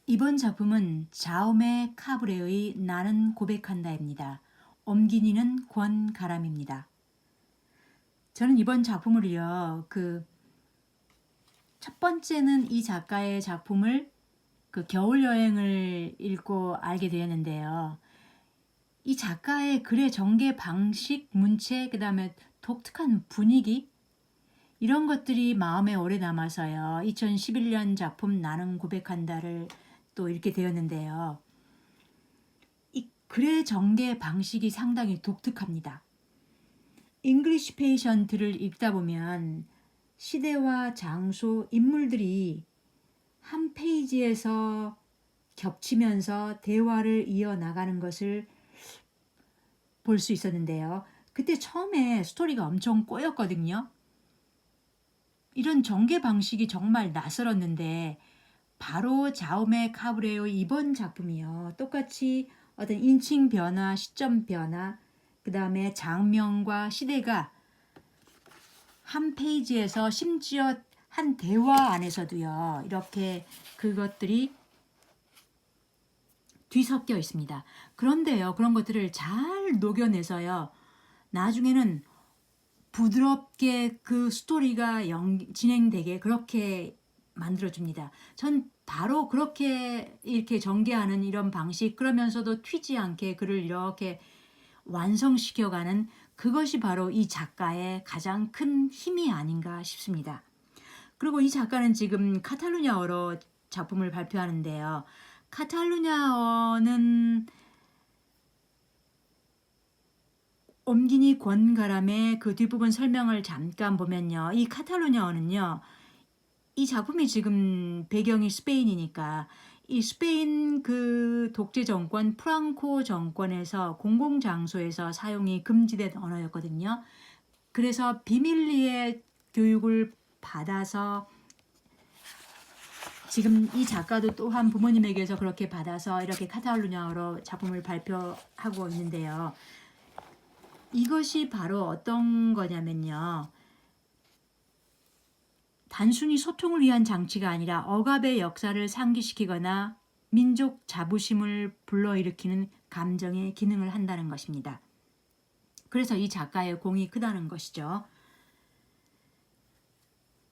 이번 작품은 자오메 카브레의 나는 고백한다입니다. 엄기니는 권가람입니다. 저는 이번 작품을요, 첫 번째는 이 작가의 작품을 겨울 여행을 읽고 알게 되었는데요. 이 작가의 글의 전개 방식, 문체, 그 다음에 독특한 분위기, 이런 것들이 마음에 오래 남아서요. 2011년 작품 나는 고백한다를 또 읽게 되었는데요. 이 글의 전개 방식이 상당히 독특합니다. 잉글리시 페이션트를 읽다 보면 시대와 장소, 인물들이 한 페이지에서 겹치면서 대화를 이어나가는 것을 볼 수 있었는데요. 그때 처음에 스토리가 엄청 꼬였거든요. 이런 전개 방식이 정말 낯설었는데 바로 자오메 카브레의 이번 작품이요. 똑같이 어떤 인칭 변화, 시점 변화, 그 다음에 장면과 시대가 한 페이지에서 심지어 한 대화 안에서도요. 이렇게 그것들이 뒤섞여 있습니다. 그런데요. 그런 것들을 잘 녹여내서요. 나중에는 부드럽게 그 스토리가 진행되게 그렇게 만들어줍니다. 전 바로 그렇게 이렇게 전개하는 이런 방식, 그러면서도 튀지 않게 글을 이렇게 완성시켜가는 그것이 바로 이 작가의 가장 큰 힘이 아닌가 싶습니다. 그리고 이 작가는 지금 카탈루냐어로 작품을 발표하는데요. 카탈루냐어는 옴기니 권가람의 그 뒷부분 설명을 잠깐 보면요. 이 카탈루냐어는요. 이 작품이 지금 배경이 스페인이니까 이 스페인 그 독재 정권 프랑코 정권에서 공공장소에서 사용이 금지된 언어였거든요. 그래서 비밀리에 교육을 받아서 지금 이 작가도 또한 부모님에게서 그렇게 받아서 이렇게 카탈루냐어로 작품을 발표하고 있는데요. 이것이 바로 어떤 거냐면요. 단순히 소통을 위한 장치가 아니라 억압의 역사를 상기시키거나 민족 자부심을 불러일으키는 감정의 기능을 한다는 것입니다. 그래서 이 작가의 공이 크다는 것이죠.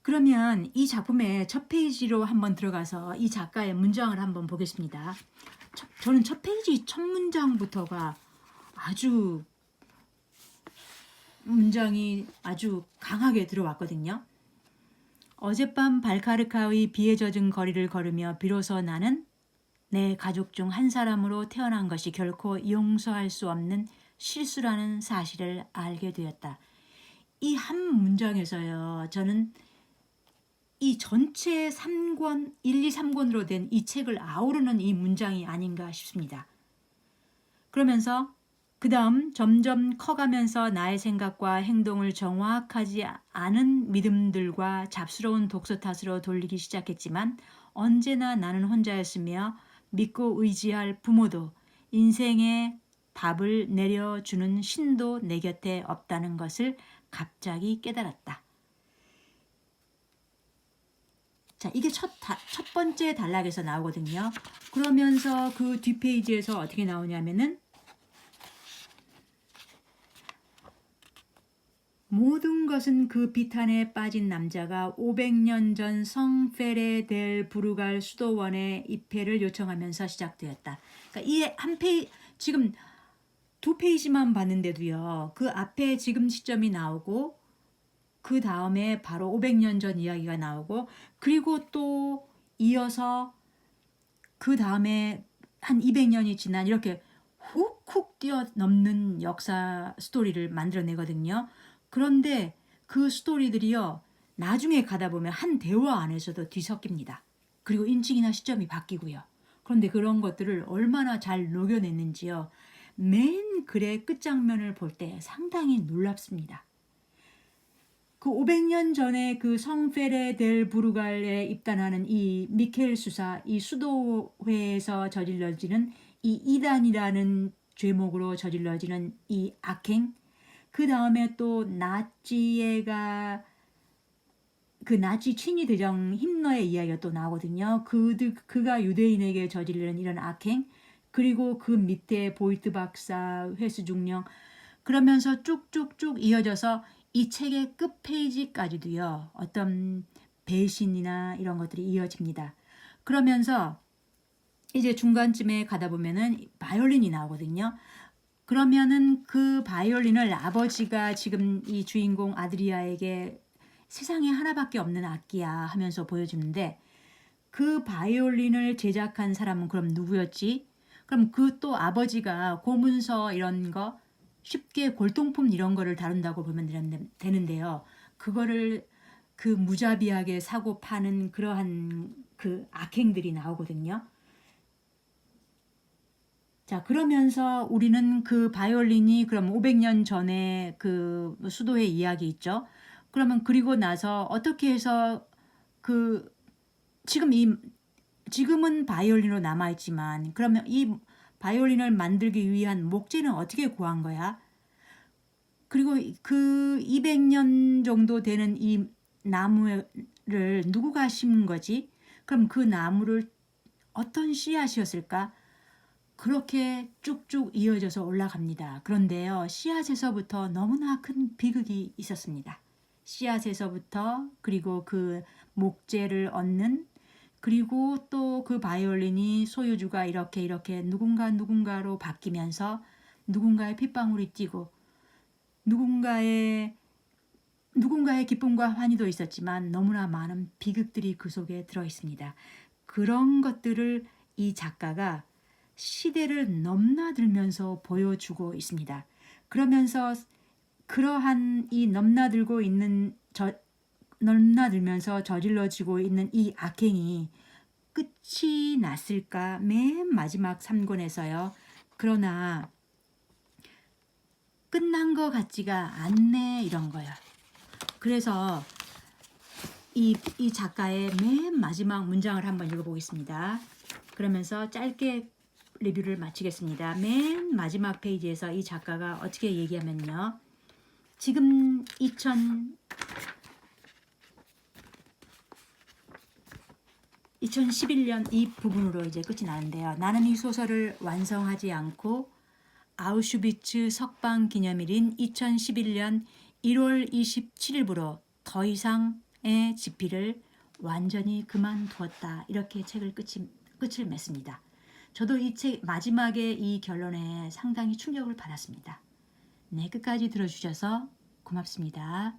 그러면 이 작품의 첫 페이지로 한번 들어가서 이 작가의 문장을 한번 보겠습니다. 저는 첫 페이지 첫 문장부터가 아주 문장이 아주 강하게 들어왔거든요. 어젯밤 발카르카의 비에 젖은 거리를 걸으며 비로소 나는 내 가족 중 한 사람으로 태어난 것이 결코 용서할 수 없는 실수라는 사실을 알게 되었다. 이 한 문장에서요. 저는 이 전체 3권, 1, 2, 3권으로 된 이 책을 아우르는 이 문장이 아닌가 싶습니다. 그러면서 그 다음 점점 커가면서 나의 생각과 행동을 정확하지 않은 믿음들과 잡스러운 독서 탓으로 돌리기 시작했지만 언제나 나는 혼자였으며 믿고 의지할 부모도 인생의 답을 내려주는 신도 내 곁에 없다는 것을 갑자기 깨달았다. 자, 이게 첫 번째 단락에서 나오거든요. 그러면서 그 뒷페이지에서 어떻게 나오냐면은 모든 것은 그 비탄에 빠진 남자가 500년 전 성 페레 델 부르갈 수도원에 입회를 요청하면서 시작되었다. 그러니까 이 한 페이지 지금 두 페이지만 봤는데도요. 그 앞에 지금 시점이 나오고 그 다음에 바로 500년 전 이야기가 나오고 그리고 또 이어서 그 다음에 한 200년이 지난 이렇게 훅훅 뛰어넘는 역사 스토리를 만들어내거든요. 그런데 그 스토리들이요. 나중에 가다 보면 한 대화 안에서도 뒤섞입니다. 그리고 인칭이나 시점이 바뀌고요. 그런데 그런 것들을 얼마나 잘 녹여냈는지요. 맨 글의 끝장면을 볼 때 상당히 놀랍습니다. 그 500년 전에 그 성페레 델 부르갈에 입단하는 이 미켈 수사, 이 수도회에서 저질러지는 이 이단이라는 죄목으로 저질러지는 이 악행, 그 다음에 또 나치에가 그 나치 친위 대령 힘러의 이야기가 또 나오거든요. 그가 유대인에게 저지르는 이런 악행, 그리고 그 밑에 보이트 박사, 회수 중령, 그러면서 쭉쭉쭉 이어져서 이 책의 끝 페이지까지도요. 어떤 배신이나 이런 것들이 이어집니다. 그러면서 이제 중간쯤에 가다 보면은 바이올린이 나오거든요. 그러면은 그 바이올린을 아버지가 지금 이 주인공 아드리아에게 세상에 하나밖에 없는 악기야 하면서 보여주는데, 그 바이올린을 제작한 사람은 그럼 누구였지? 그럼 그 또 아버지가 고문서 이런 거 쉽게 골동품 이런 거를 다룬다고 보면 되는데요. 그거를 그 무자비하게 사고 파는 그러한 그 악행들이 나오거든요. 자, 그러면서 우리는 그 바이올린이 그럼 500년 전에 그 수도의 이야기 있죠. 그러면 그리고 나서 어떻게 해서 그 지금 지금은 바이올린으로 남아 있지만, 그러면 이 바이올린을 만들기 위한 목재는 어떻게 구한 거야? 그리고 그 200년 정도 되는 이 나무를 누구가 심은 거지? 그럼 그 나무를 어떤 씨앗이었을까? 그렇게 쭉쭉 이어져서 올라갑니다. 그런데요, 씨앗에서부터 너무나 큰 비극이 있었습니다. 씨앗에서부터, 그리고 그 목재를 얻는, 그리고 또 그 바이올린이 소유주가 이렇게 누군가로 바뀌면서 누군가의 핏방울이 뛰고, 누군가의 기쁨과 환희도 있었지만 너무나 많은 비극들이 그 속에 들어 있습니다. 그런 것들을 이 작가가 시대를 넘나들면서 보여주고 있습니다. 그러면서 그러한 이 넘나들면서 저질러지고 있는 이 악행이 끝이 났을까? 맨 마지막 3권에서요. 그러나 끝난 것 같지가 않네, 이런 거야. 그래서 이 작가의 맨 마지막 문장을 한번 읽어보겠습니다. 그러면서 짧게 리뷰를 마치겠습니다. 맨 마지막 페이지에서 이 작가가 어떻게 얘기하면요. 지금 2011년 이 부분으로 이제 끝이 나는데요. 나는 이 소설을 완성하지 않고 아우슈비츠 석방 기념일인 2011년 1월 27일부로 더 이상의 집필을 완전히 그만두었다. 이렇게 책을 끝을 맺습니다. 저도 이 책 마지막에 이 결론에 상당히 충격을 받았습니다. 네, 끝까지 들어주셔서 고맙습니다.